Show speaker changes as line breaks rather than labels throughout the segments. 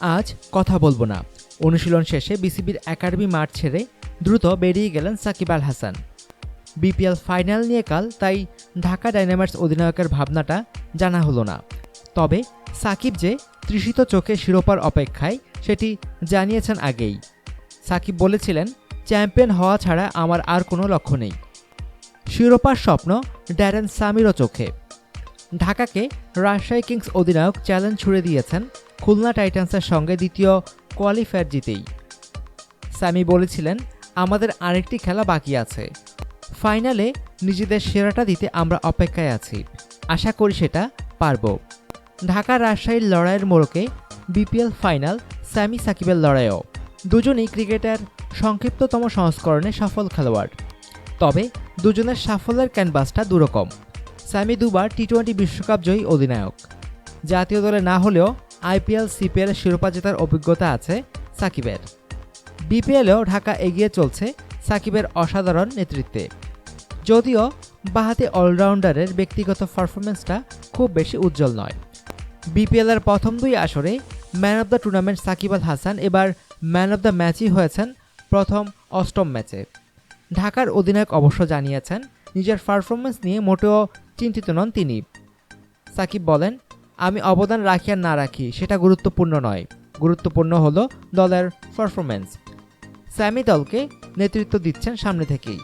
আজ কথা বলবো না। অনুশীলন শেষে বিসিবির একাডেমি মাঠ ছেড়ে দ্রুত বেরিয়ে গেলেন সাকিব আল হাসান। বিপিএল ফাইনাল নিয়ে কাল তাই ঢাকা ডায়নামাইটস অধিনায়কের ভাবনাটা জানা হলো না। তবে সাকিব যে তৃষিত চোখে শিরোপার অপেক্ষায় সেটি জানিয়েছেন আগেই। সাকিব বলেছিলেন, চ্যাম্পিয়ন হওয়া ছাড়া আমার আর কোনো লক্ষ্য নেই। শিরোপার স্বপ্ন ড্যারেন সামিরও চোখে। ঢাকাকে রাজশাহী কিংস অধিনায়ক চ্যালেঞ্জ ছুড়ে দিয়েছেন খুলনা টাইটান্সের সঙ্গে দ্বিতীয় কোয়ালিফায়ার জিতেই। সামি বলেছিলেন, আমাদের আরেকটি খেলা বাকি আছে। ফাইনালে নিজেদের সেরাটা দিতে আমরা অপেক্ষায় আছি। আশা করি সেটা পারব। ঢাকা রাজশাহীর লড়াইয়ের মোড়কে বিপিএল ফাইনাল সামি সাকিবের লড়াইও। দুজনই ক্রিকেটের সংক্ষিপ্ততম সংস্করণে সফল খেলোয়াড়। তবে দুজনের সাফল্যের ক্যানভাসটা দুরকম। সামি দুবার টি-20 বিশ্বকাপ জয়ী অধিনায়ক। জাতীয় দলে না হলেও আইপিএল সিপিএল শিরোপা জেতার অভিজ্ঞতা আছে সাকিবের। বিপিএলেও ঢাকা এগিয়ে চলছে সাকিবের অসাধারণ নেতৃত্বে। যদিও বাঁহাতি অলরাউন্ডারের ব্যক্তিগত পারফরম্যান্সটা খুব বেশি উজ্জ্বল নয়। বিপিএলের প্রথম দুই আসরে man of the tournament Shakib Al Hasan এবার ম্যান অব দ্য ম্যাচই হয়েছেন প্রথম অষ্টম ম্যাচে। ঢাকার অধিনায়ক অবশ্য জানিয়েছেন, নিজের পারফরম্যান্স নিয়ে মোটেও চিন্তিত নন তিনি। সাকিব বলেন, আমি অবদান রাখি আর না রাখি সেটা গুরুত্বপূর্ণ নয়, গুরুত্বপূর্ণ হলো দলের পারফরম্যান্স। স্যামি দলকে নেতৃত্ব দিচ্ছেন সামনে থেকেই।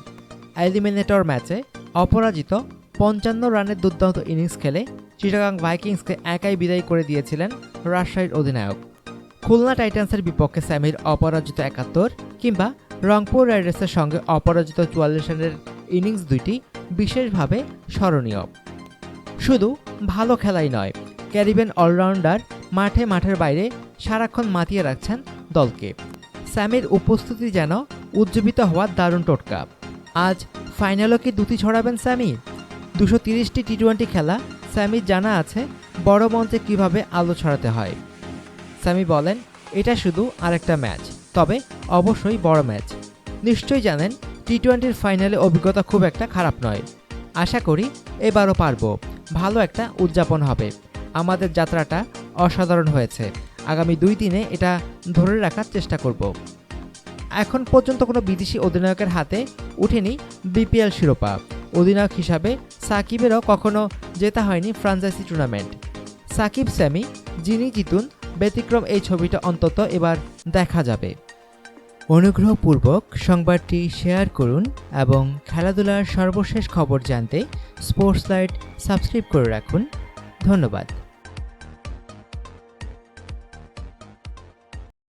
এলিমিনেটর ম্যাচে অপরাজিত 55 রানের দুর্দান্ত ইনিংস খেলে চিটাগাং ভাইকিংসকে একাই বিদায় করে দিয়েছিলেন রাজশাহীর অধিনায়ক। খুলনা টাইটান্সের বিপক্ষে স্যামির অপরাজিত 71 কিংবা রংপুর রাইডার্সের সঙ্গে অপরাজিত 44 রানের ইনিংস দুইটি বিশেষভাবে স্মরণীয়। শুধু ভালো খেলাই নয়, ক্যারিবিয়ান অলরাউন্ডার মাঠের বাইরে সারাক্ষণ মাতিয়ে রাখছেন দলকে। স্যামির উপস্থিতি যেন উজ্জীবিত হওয়ার দারুণ টোটকা। আজ ফাইনালও কি দুটি ছড়াবেন স্যামি? 230টি টি-20 খেলা স্যামির জানা আছে বড় মঞ্চে কিভাবে আলো ছড়াতে হয়। স্যামি বলেন, এটা শুধু আরেকটা ম্যাচ, তবে অবশ্যই বড় ম্যাচ। নিশ্চয়ই জানেন টি-20-র ফাইনালে অভিজ্ঞতা খুব একটা খারাপ নয়। আশা করি এবারও পারবো। ভালো একটা উদযাপন হবে। আমাদের যাত্রাটা অসাধারণ হয়েছে। আগামী 2 দিনে এটা ধরে রাখার চেষ্টা করব। এখন পর্যন্ত কোনো বিদেশি অধিনায়কের হাতে উঠেনি বিপিএল শিরোপা। অধিনায়ক হিসাবে সাকিবেরও কখনো জেতা হয়নি ফ্রাঞ্চাইজি টুর্নামেন্ট। সাকিব স্যামি যিনি জিতুন, ব্যতিক্রম এই ছবিটা অন্তত এবার দেখা যাবে। অনুগ্রহপূর্বক সংবাদটি শেয়ার করুন এবং খেলাধুলার সর্বশেষ খবর জানতে স্পোর্টস লাইট সাবস্ক্রাইব করে রাখুন। ধন্যবাদ।